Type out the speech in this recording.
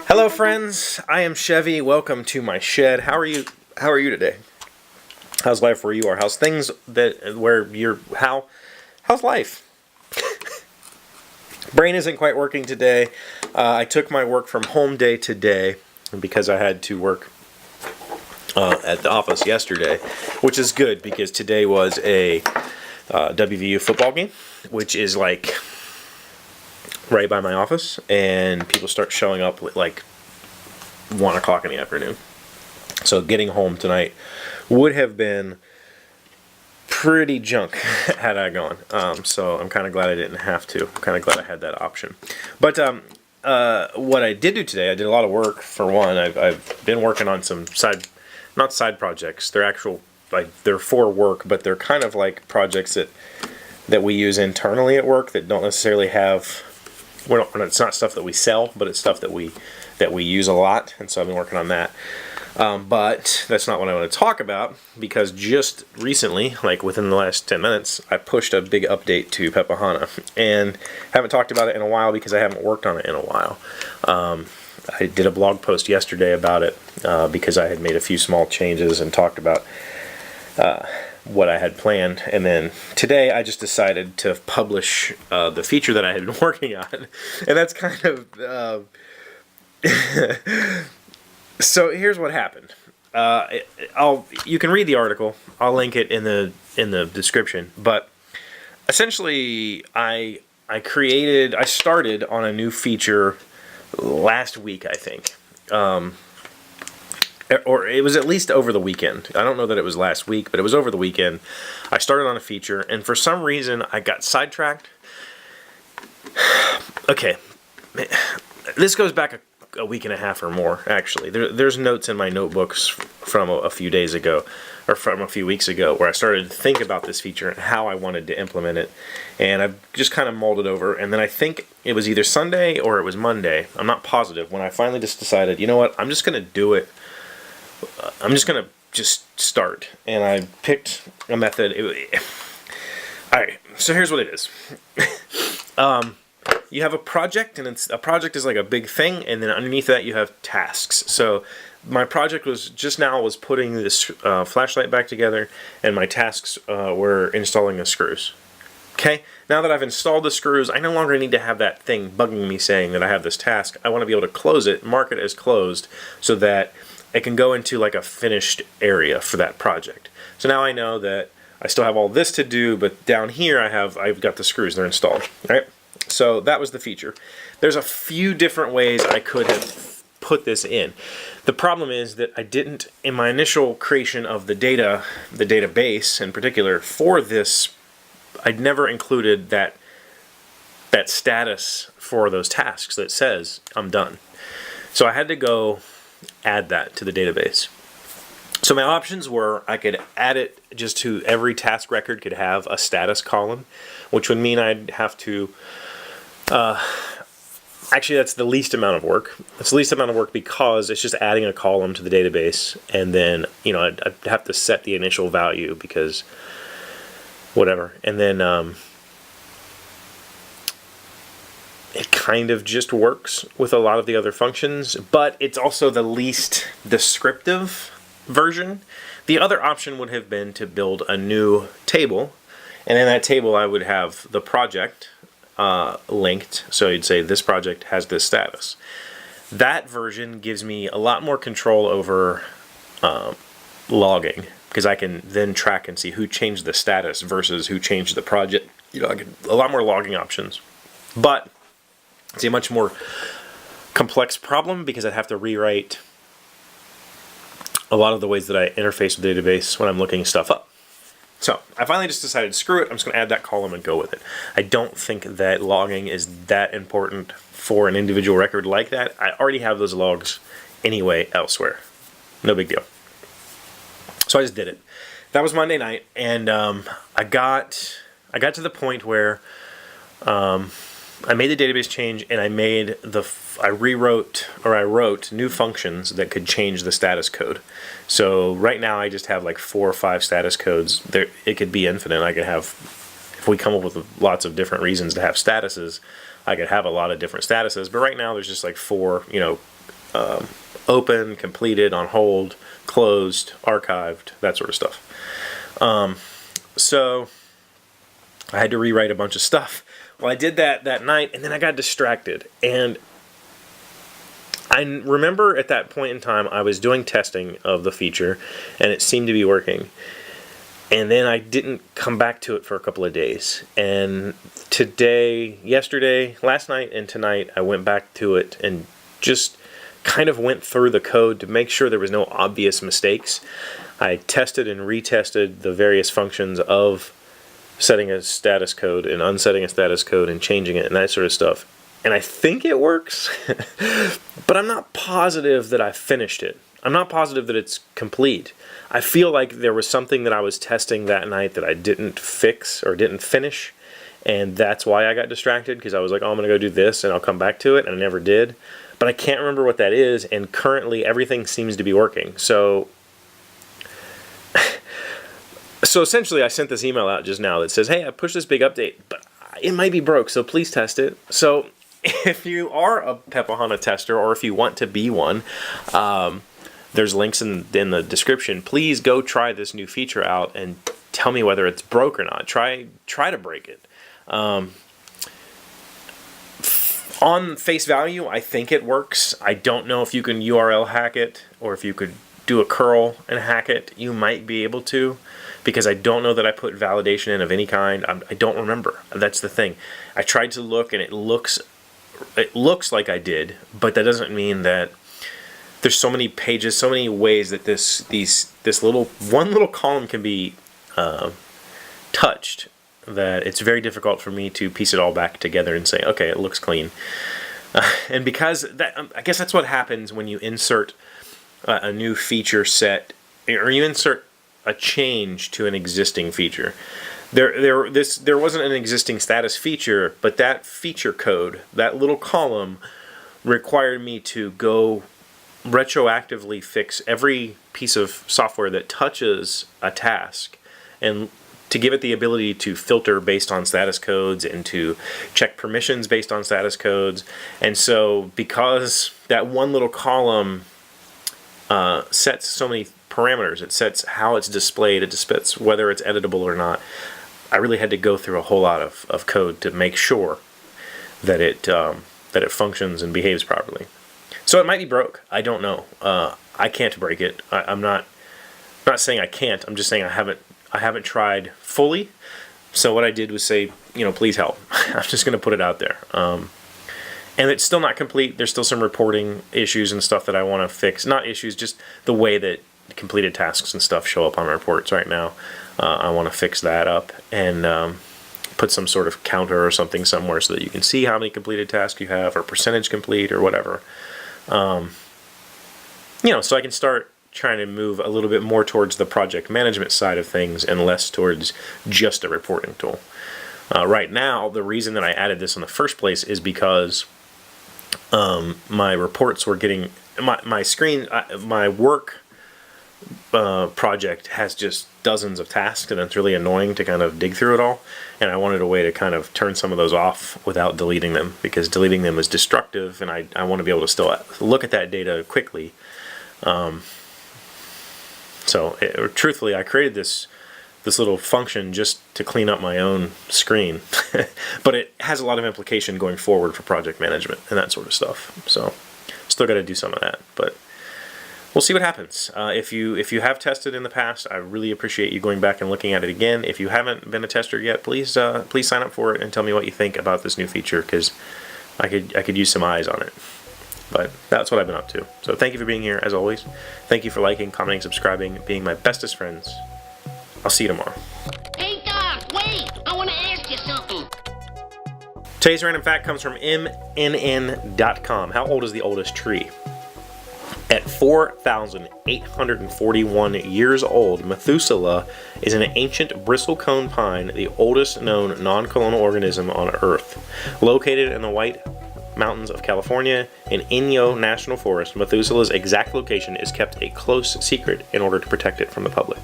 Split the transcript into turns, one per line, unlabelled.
Hello friends, I am Chevee. Welcome to my shed. How are you today? How's life where you are? How's things how's life? Brain isn't quite working today. I took my work from home day today because I had to work at the office yesterday, which is good because today was a WVU football game, which is like right by my office, and people start showing up at like 1 o'clock in the afternoon. So getting home tonight would have been pretty junk had I gone. So I'm kind of glad I didn't have to. I'm kind of glad I had that option. But what I did do today, I did a lot of work. For one, I've been working on some not side projects. They're actual, they're for work, but they're kind of like projects that we use internally at work that don't necessarily have. It's not stuff that we sell, but it's stuff that we use a lot, and so I've been working on that. But that's not what I want to talk about, because just recently, like within the last 10 minutes, I pushed a big update to pepahana, and haven't talked about it in a while because I haven't worked on it in a while. I did a blog post yesterday about it because I had made a few small changes and talked about what I had planned, and then today I just decided to publish the feature that I had been working on, and that's kind of so here's what happened. You can read the article. I'll link it in the description. But essentially, I started on a new feature last week, I think. Or it was at least over the weekend. I don't know that it was last week, but it was over the weekend. I started on a feature, and for some reason, I got sidetracked. Okay, this goes back a week and a half or more, actually. There's notes in my notebooks from a few days ago, or from a few weeks ago, where I started to think about this feature and how I wanted to implement it, and I've just kind of mulled it over, and then I think it was either Sunday or it was Monday, I'm not positive, when I finally just decided, you know what, I'm just going to do it. I'm just going to just start, and I picked a method. Alright, so here's what it is. You have a project, and a project is like a big thing, and then underneath that you have tasks. So my project was putting this flashlight back together, and my tasks were installing the screws. Okay, now that I've installed the screws, I no longer need to have that thing bugging me saying that I have this task. I want to be able to close it, mark it as closed, so that it can go into like a finished area for that project. So now I know that I still have all this to do, but down here I've got the screws, they're installed. All right? So that was the feature. There's a few different ways I could have put this in. The problem is that I didn't, in my initial creation of the database in particular, for this, I'd never included that status for those tasks that says I'm done. So I had to go add that to the database. So my options were, I could add it just to every task record could have a status column, which would mean I'd have to actually that's the least amount of work. It's the least amount of work because it's just adding a column to the database, and then I'd have to set the initial value because whatever, and then it kind of just works with a lot of the other functions, but it's also the least descriptive version. The other option would have been to build a new table, and in that table I would have the project linked, so you'd say this project has this status. That version gives me a lot more control over logging, because I can then track and see who changed the status versus who changed the project. I get a lot more logging options, but it's a much more complex problem because I'd have to rewrite a lot of the ways that I interface with the database when I'm looking stuff up. So I finally just decided, screw it, I'm just going to add that column and go with it. I don't think that logging is that important for an individual record like that. I already have those logs anyway elsewhere. No big deal. So I just did it. That was Monday night, and I got to the point where I made the database change, and I made the I wrote new functions that could change the status code. So right now I just have like 4 or 5 status codes. There, it could be infinite. I could have, if we come up with lots of different reasons to have statuses, I could have a lot of different statuses. But right now there's just like 4, you know, open, completed, on hold, closed, archived, that sort of stuff. So I had to rewrite a bunch of stuff. Well, I did that night, and then I got distracted. And I remember at that point in time, I was doing testing of the feature, and it seemed to be working. And then I didn't come back to it for a couple of days. And yesterday, last night and tonight, I went back to it and just kind of went through the code to make sure there was no obvious mistakes. I tested and retested the various functions of setting a status code and unsetting a status code and changing it and that sort of stuff. And I think it works, but I'm not positive that I finished it. I'm not positive that it's complete. I feel like there was something that I was testing that night that I didn't fix or didn't finish, and that's why I got distracted, because I was like, oh, I'm going to go do this and I'll come back to it, and I never did. But I can't remember what that is, and currently everything seems to be working. So essentially I sent this email out just now that says, hey, I pushed this big update, but it might be broke, so please test it. So if you are a pepahana tester, or if you want to be one, there's links in the description. Please go try this new feature out and tell me whether it's broke or not. Try to break it. On face value, I think it works. I don't know if you can URL hack it, or if you could do a curl and hack it. You might be able to, because I don't know that I put validation in of any kind. I don't remember. That's the thing. I tried to look, and it looks like I did, but that doesn't mean that. There's so many pages, so many ways that this one little column can be touched, that it's very difficult for me to piece it all back together and say, okay, it looks clean. And because that, I guess that's what happens when you insert a new feature set, or you insert a change to an existing feature. There wasn't an existing status feature, but that feature code, that little column, required me to go retroactively fix every piece of software that touches a task, and to give it the ability to filter based on status codes and to check permissions based on status codes. And so because that one little column sets so many parameters, it sets how it's displayed, it sets whether it's editable or not, I really had to go through a whole lot of code to make sure that it functions and behaves properly. So it might be broke. I don't know. I can't break it. I'm not saying I can't. I'm just saying I haven't tried fully. So what I did was say, please help. I'm just going to put it out there. And it's still not complete. There's still some reporting issues and stuff that I want to fix. Not issues, just the way that completed tasks and stuff show up on reports right now. I want to fix that up and put some sort of counter or something somewhere so that you can see how many completed tasks you have, or percentage complete, or whatever. So I can start trying to move a little bit more towards the project management side of things and less towards just a reporting tool. Right now, the reason that I added this in the first place is because my reports were getting, my screen, my work project has just dozens of tasks, and it's really annoying to kind of dig through it all, and I wanted a way to kind of turn some of those off without deleting them, because deleting them is destructive, and I want to be able to still look at that data quickly. Truthfully, I created this little function just to clean up my own screen, but it has a lot of implication going forward for project management and that sort of stuff. So still got to do some of that, but we'll see what happens. If you have tested in the past, I really appreciate you going back and looking at it again. If you haven't been a tester yet, please sign up for it and tell me what you think about this new feature, because I could use some eyes on it. But that's what I've been up to. So thank you for being here, as always. Thank you for liking, commenting, subscribing, being my bestest friends. I'll see you tomorrow.
Hey, Doc, wait! I want to ask you something.
Today's random fact comes from MNN.com. How old is the oldest tree? At 4,841 years old, Methuselah is an ancient bristlecone pine, the oldest known non-colonial organism on Earth. Located in the White Mountains of California and Inyo National Forest, Methuselah's exact location is kept a close secret in order to protect it from the public.